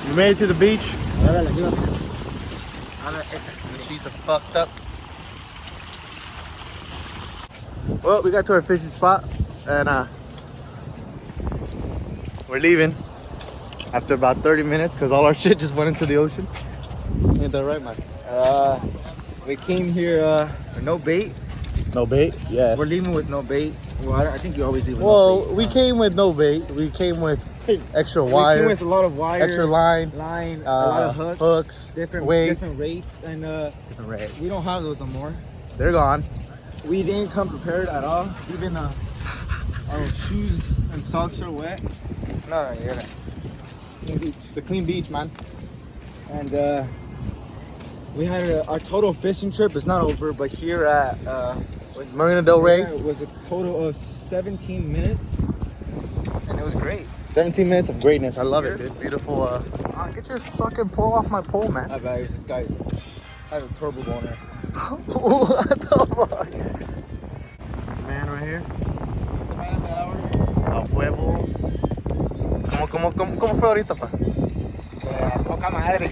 We made it to the beach. The sheets are fucked up. Well, we got to our fishing spot and we're leaving after about 30 minutes because all our shit just went into the ocean. Ain't that right, man? We came here with no bait. No bait? Yes. We're leaving with no bait. Well, I think you always leave with Well, no bait. we came with no bait. We came with extra wire. We came with a lot of wire. Extra line. A lot of hooks. Different weights. different rates. And different rates. we don't have those no more. They're gone. We didn't come prepared at all. Even our shoes and socks are wet. No, you're right. Clean beach. It's a clean beach, man. And we had our total fishing trip. It's not over, but here at Marina Del Rey. It was a total of 17 minutes, and it was great. 17 minutes of greatness. I love it, dude. Beautiful. Get your fucking pole off my pole, man. I bet this guy's has a turbo boner. What the fuck? Man right here. A huevo. ¿Cómo fue ahorita, pa? Poca madre.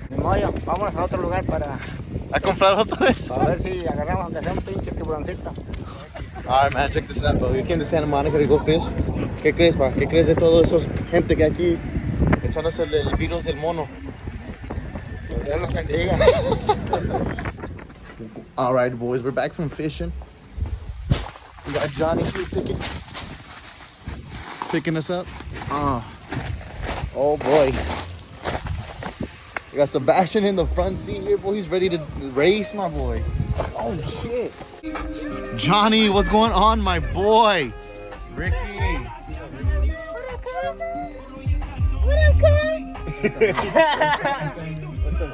Ni modo, vámonos a otro lugar para ¿A comprar otra vez? ver si agarramos aunque sea un pinche tiburoncito. Alright, man, check this out, bro. We came to Santa Monica to go fish. ¿Qué crees, pa? ¿Qué crees de toda esa gente que aquí echándose el virus del mono? Dios los bendiga. Alright, boys, we're back from fishing. We got Johnny here picking us up. Oh boy. We got Sebastian in the front seat here, boy. He's ready to race, my boy. Oh shit. Johnny, what's going on, my boy? Ricky.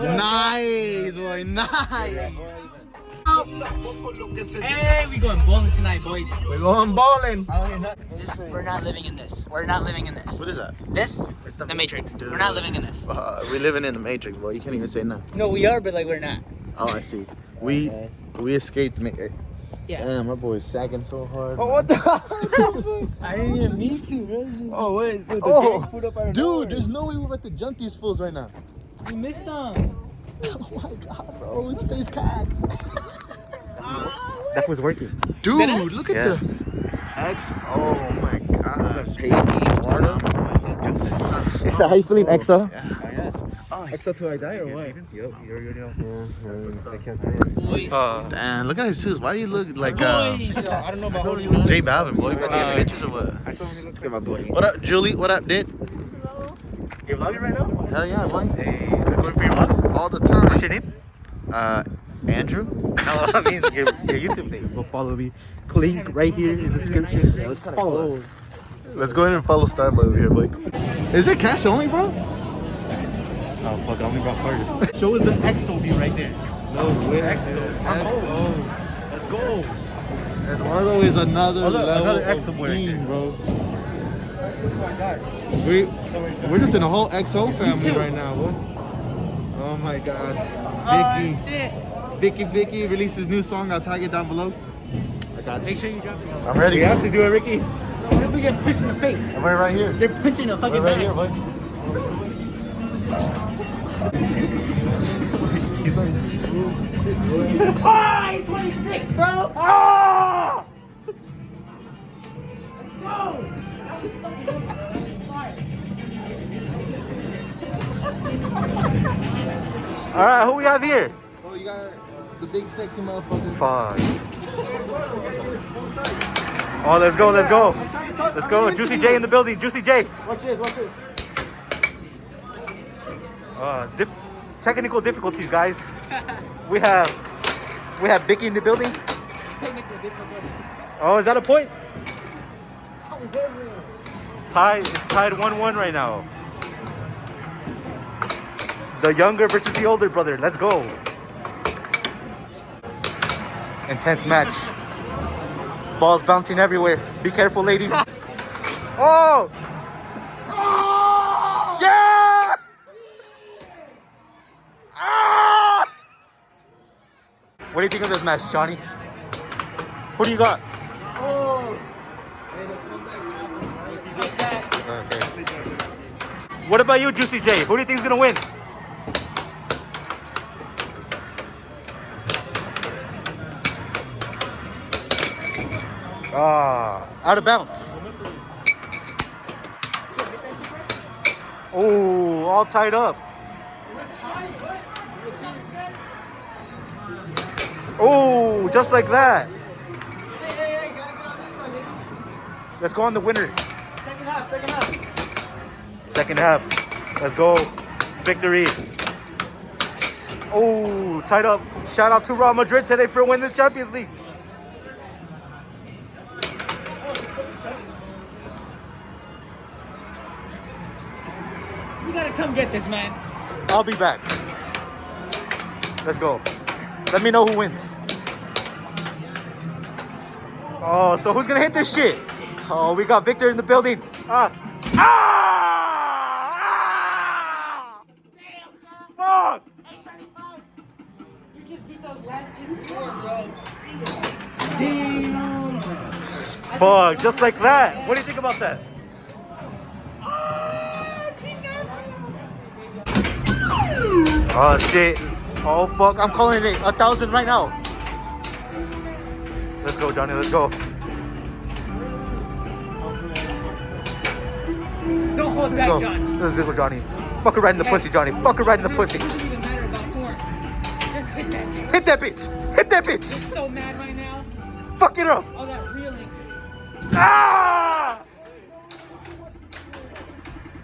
Nice, boy, nice. Hey, we going bowling tonight, boys. We're going bowling. We're not living in this. We're not living in this. What is that? This? The Matrix. We're not living in this. We're living in the Matrix, boy. You can't even say no. No, we are, but like we're not. Oh, I see. We escaped. Yeah. Damn, my boy's sagging so hard. Oh, what the? I didn't even mean to, bro. Oh wait, dude, the food up out of nowhere. Dude, there's no way we're about to jump these fools right now. We missed them. Oh my god, bro, it's face packed. That was working. Dude, look at this. X. Oh my god. Is that how you feeling, EXO? Yeah. Oh, EXO till I die or what? Boys. damn, look at his shoes. Why do you look like I don't know about holding you. J Balvin, boy? You got the pictures or what? I told him to look at my boy. What up, Julie? What up, Dit? You're vlogging right now? Hell yeah, boy. Hey, is it going for your vlog? All the time. What's your name? Andrew? No, I mean your YouTube name. Go follow me. Link right here in the description. Yeah, let's follow us. Let's go ahead and follow Starboy over here, boy. Is it cash only, bro? Oh fuck, I only brought card. Show us the EXO view right there. No way. EXO. Let's go. Eduardo is another level another of EXO boy right being, there. bro. We're just in a whole XO family right now, boy. Oh my god. Bicky releases new song. I'll tag it down below. I got you. Make sure you drop it. I'm ready. We have to do it, Ricky. What if we get pushed in the face? I'm right here. They're punching a fucking Right bag. here, boy. He's on. Oh, 26, bro. Oh! Let's go. That was fucking smart. All right, who we have here? Oh, you got the big sexy motherfucker. Fuck. Oh, let's go, let's go. Let's go. Juicy J in the building. Juicy J. Watch this. Technical difficulties, guys. We have Bicky in the building. Technical difficulties. Oh, is that a point? It's tied 1-1 right now. The younger versus the older brother. Let's go. Intense match. Balls bouncing everywhere. Be careful, ladies. Oh! Yeah! Ah! What do you think of this match, Johnny? Who do you got? Oh. Okay. What about you, Juicy J? Who do you think is gonna win? Out of bounds. Oh, all tied up. Oh, just like that. Hey, gotta get on this side, baby. Let's go on the winner. Second half, second half. Second half. Let's go. Victory. Oh, tied up. Shout out to Real Madrid today for winning the Champions League. You gotta come get this, man. I'll be back. Let's go. Let me know who wins. Oh, so who's gonna hit this shit? Oh, we got Victor in the building. Ah! Fuck! You just beat those last kids score, bro. Damn. Fuck, just like that. What do you think about that? Oh shit. Oh fuck, I'm calling it 1,000 right now. Let's go, Johnny, let's go. Don't hold Let's back, go. John. Let's go, Johnny. Fuck her right in the pussy, Johnny. Fuck her right in the pussy. It doesn't even matter about form. Just hit that bitch. Hit that bitch. Hit that bitch. You're so mad right now. Fuck it up. All that reeling. Ah!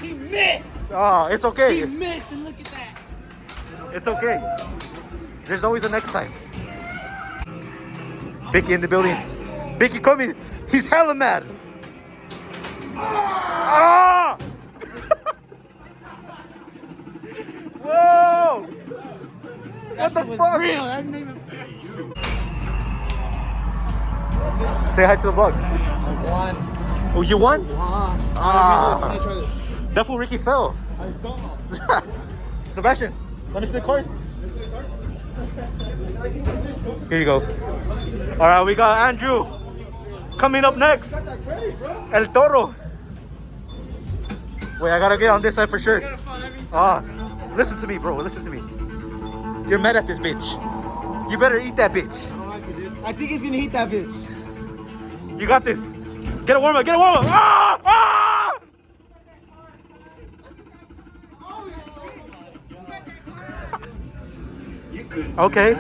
He missed. Ah, it's He okay. missed, and look at that. It's okay. There's always a next time. Bicky in the building. Bicky coming. He's hella mad. Ah! Whoa! What the fuck? Real. I didn't even. Say hi to the vlog. I won. Oh, you won? Let me try this. That fool Ricky fell. I saw. Sebastian, let me see the card. Here you go. All right, we got Andrew coming up next. El Toro. Wait, I gotta get on this side for sure. Listen to me, bro. Listen to me. You're mad at this bitch. You better eat that bitch. I think he's gonna eat that bitch. You got this. Get a warm up. Get a warm up. Ah! Ah! Okay.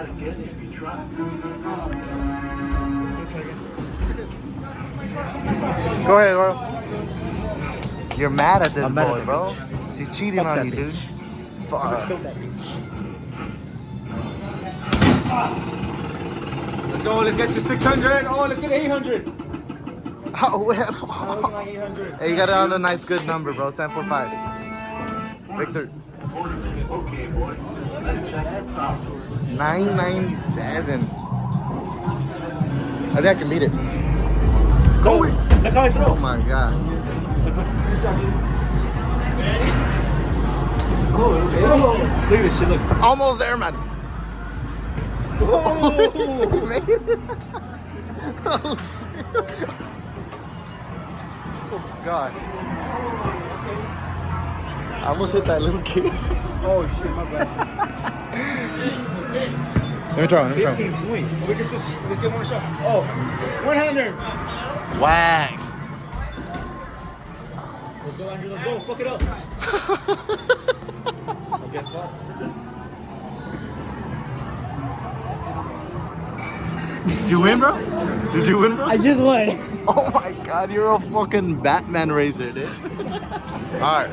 Go ahead, bro. You're mad at this I'm mad boy, at him. bro. She's cheating Fuck on that you, dude. bitch. Fuck. Kill that bitch. Let's go, let's get to 600. Oh, let's get 800. Oh, well. Looking like 800. Hey, you got it on a nice, good number, bro. 745. Victor. 997. I think I can beat it. Go it. Look how I throw. Oh my god. Look at this shit. Look. Almost there, man. Oh, he made it. Oh, shit. Oh, God. I almost hit that little kid. Oh shit, my bad. Let me try one. 15 points. Let's get one shot. Oh, 100. Whack. Let's go, Andrew. Let's go. Fuck it up. Well, guess what? Did you win, bro? Did you win, bro? I just won. Oh my god, you're a fucking Batman racer, dude. Alright.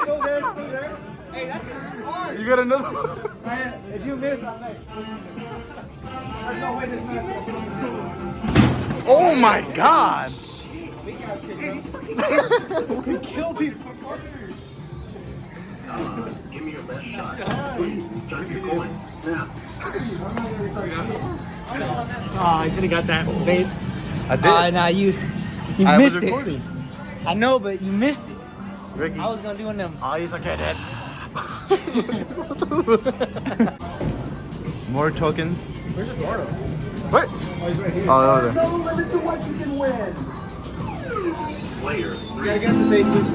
Still there, still there. Hey, that's hard. You got another one? If you miss, I'm next. There's no way this match is Oh my god! Hey, these fucking can kill people. Oh, I could have got that, babe. I did. Nah, you I was missed it. recording. I know, but you missed it. Ricky. I was gonna do one of them. Oh, he's okay, Dad. More tokens. Where's Eduardo? What? Oh, he's right here. Oh, over there. No limit to what you can win. You gotta get up the faces.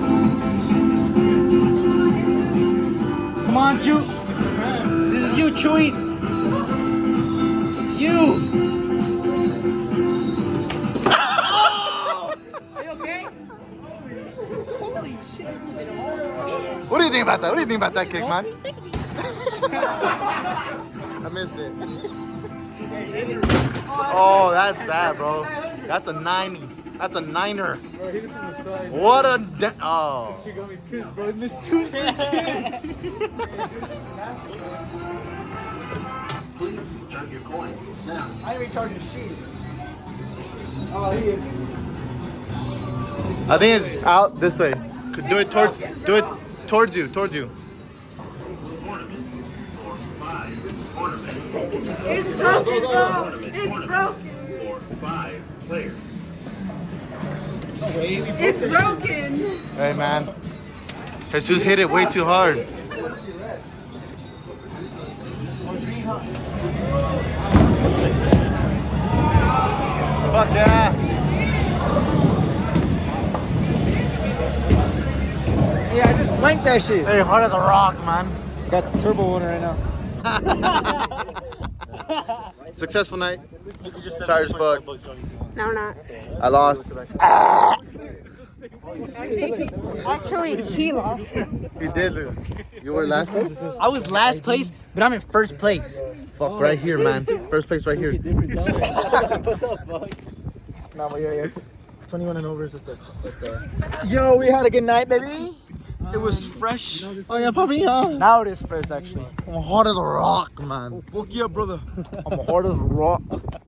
Come on, Chew. This is you, Chewy. It's you. Are you okay? Holy shit, I put it all speed. What do you think about that? What do you think about that kick, man? I missed it. Oh, that's sad, bro. That's a 90. That's a niner. Bro, hit it from the side. What a oh. She got me pissed, bro. I missed 2 kicks. I ain't recharging shit. Oh, he is. I think it's out this way. Do it towards you, towards you. It's broken, bro. It's broken. It's broken. Hey, man. Jesus hit it way too hard. Fuck yeah. Yeah, I just blanked that shit. Hey, hard as a rock, man. Got the turbo one right now. Successful night. Tired as fuck. No, we're not. I lost. Actually, he lost. You did lose. You were last place? I was last place, but I'm in first place. Fuck, right here, man. First place right here. Nah, but yeah. 21 and over is with the. Yo, we had a good night, baby. It was fresh. Oh, yeah, papi, yeah. Now it is fresh, actually. I'm hard as a rock, man. Oh, fuck yeah, brother. I'm hard as a rock.